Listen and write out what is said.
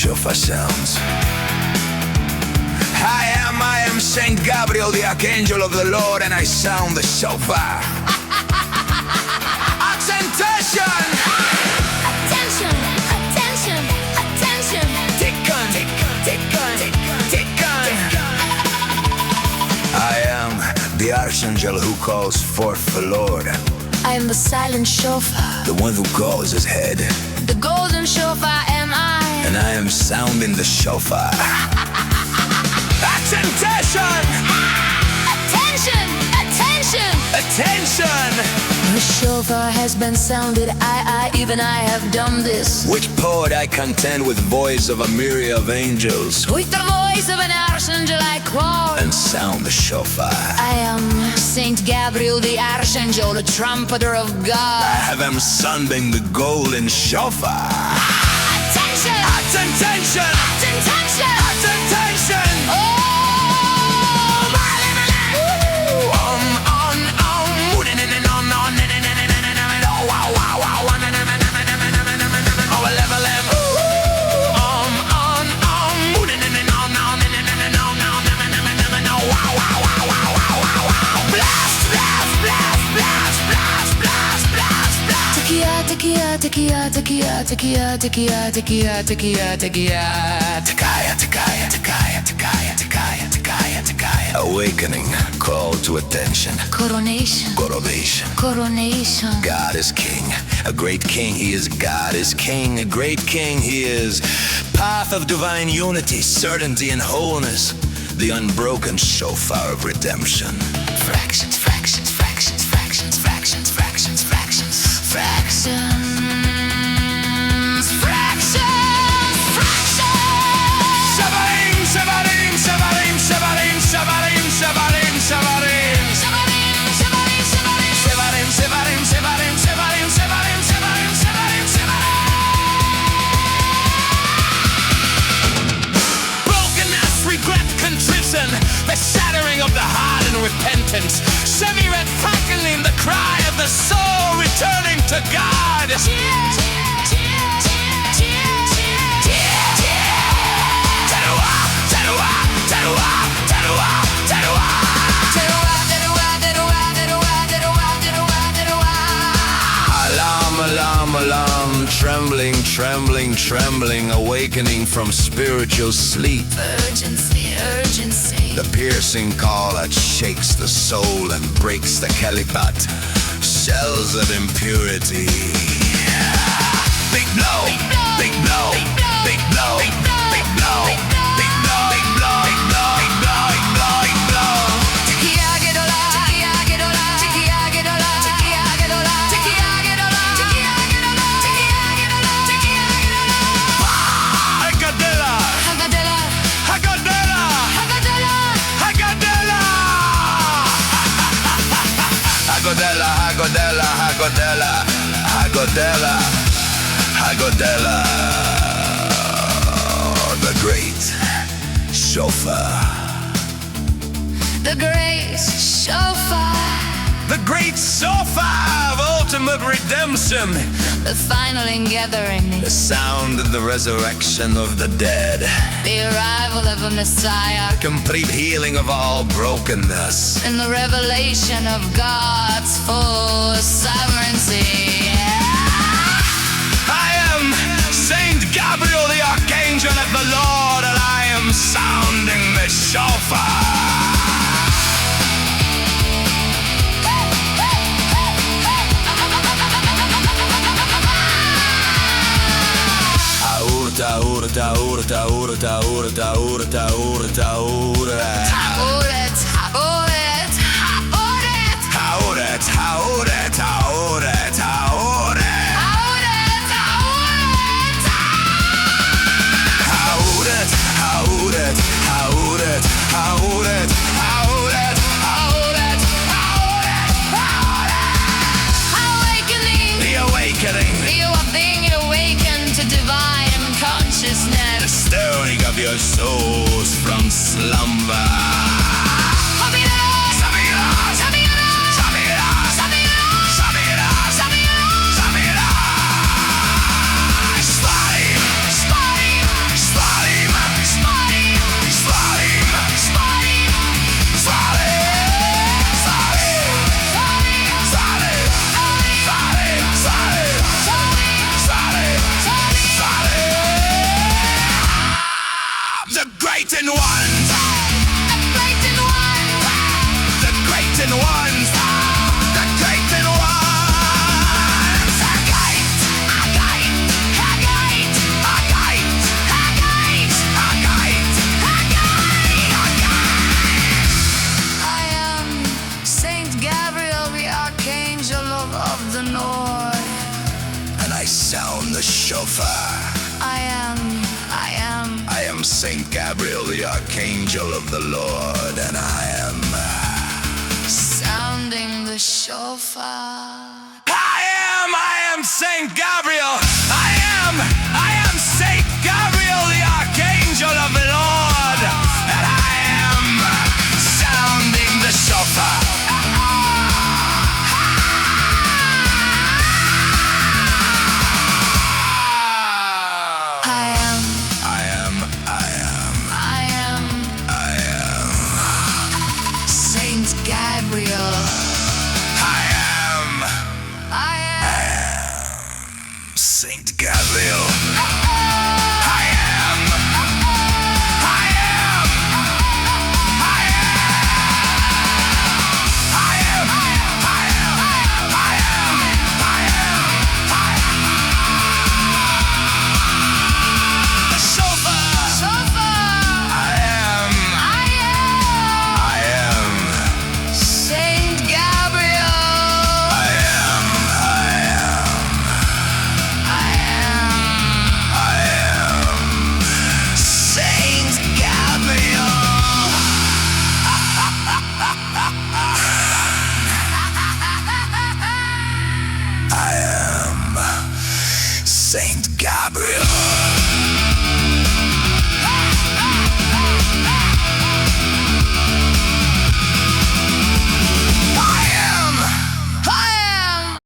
shofar sounds. I am Saint Gabriel, the archangel of the Lord, and I sound the shofar. Attention! Attention, attention, attention. Dixan, Dixan, Dixan. I am the archangel who calls forth the Lord. I am the silent shofar. The one who calls his head. The golden shofar am I. And I am sounding the shofar. Attention! Attention, attention. Attention! The shofar has been sounded, even I have done this. Which poet I contend with voice of a myriad of angels, With the voice of an archangel I call, and sound the shofar. I am Saint Gabriel, the archangel, the trumpeter of I God. have him sounding the golden shofar. Attention! Attention! Attention! Attention! Oh! Tekiya, tekiya, tekiya, tekiya, tekiya, tekiya, tekiya, tekiya. Tekaya, tekaya, tekaya, tekaya, tekaya, tekaya, tekaya. Awakening, call to attention. Coronation, Coronation. coronation. God is king, a great king he is. God is king, a great king he is. Path of divine unity, certainty and wholeness, the unbroken shofar of redemption. Fractions, fractions, fractions, fractions, fractions, fractions, fractions, fractions. The shattering of the heart in repentance, Seviret crackling, the cry of the soul returning to God. Alarm, alarm, alarm, trembling, trembling, trembling, awakening from spiritual sleep. Urgency, urgency. The piercing call that shakes the soul and breaks the calipat, shells of impurity. Big blow, big blow, big blow, big blow, big blow, big blow, big blow, big blow, big blow, big blow. Tekiya, gedola, tekiya, gedola, tekiya, gedola, tekiya, gedola, tekiya, gedola, tekiya, gedola, tekiya, gedola, tekiya, gedola. Hakatan, Hakatan, Hakatan, Hakatan. Hagodela, Hagodela, Hagodela, Hagodela, Hagodela. The great shofar. The great shofar. The great shofar of ultimate redemption. The final ingathering. The sound of the resurrection of the dead. The arrival of a Messiah. Complete healing of all brokenness. And the revelation of God's full sovereignty. I am Saint Gabriel, the archangel of the Lord, and I am sounding the shofar. Urta, urta, urta, urta, urta, urta, urta. Hauret, hauret, hauret. Hauret, hauret, hauret, hauret. Hauret, hauret. Hauret, hauret, hauret, hauret, hauret, hauret. Awakening. The awakening. You are being awakened to divine The consciousness. stirring of your souls from slumber. Slime, slime, slime. sound the shofar. I am Saint Gabriel, the archangel of the Lord, and I am sounding the shofar. I am Saint Gabriel. I am Saint Gabriel, the archangel of the Lord, and I am sounding the shofar. Saint Gabriel. Saint Gabriel. Saint Gabriel.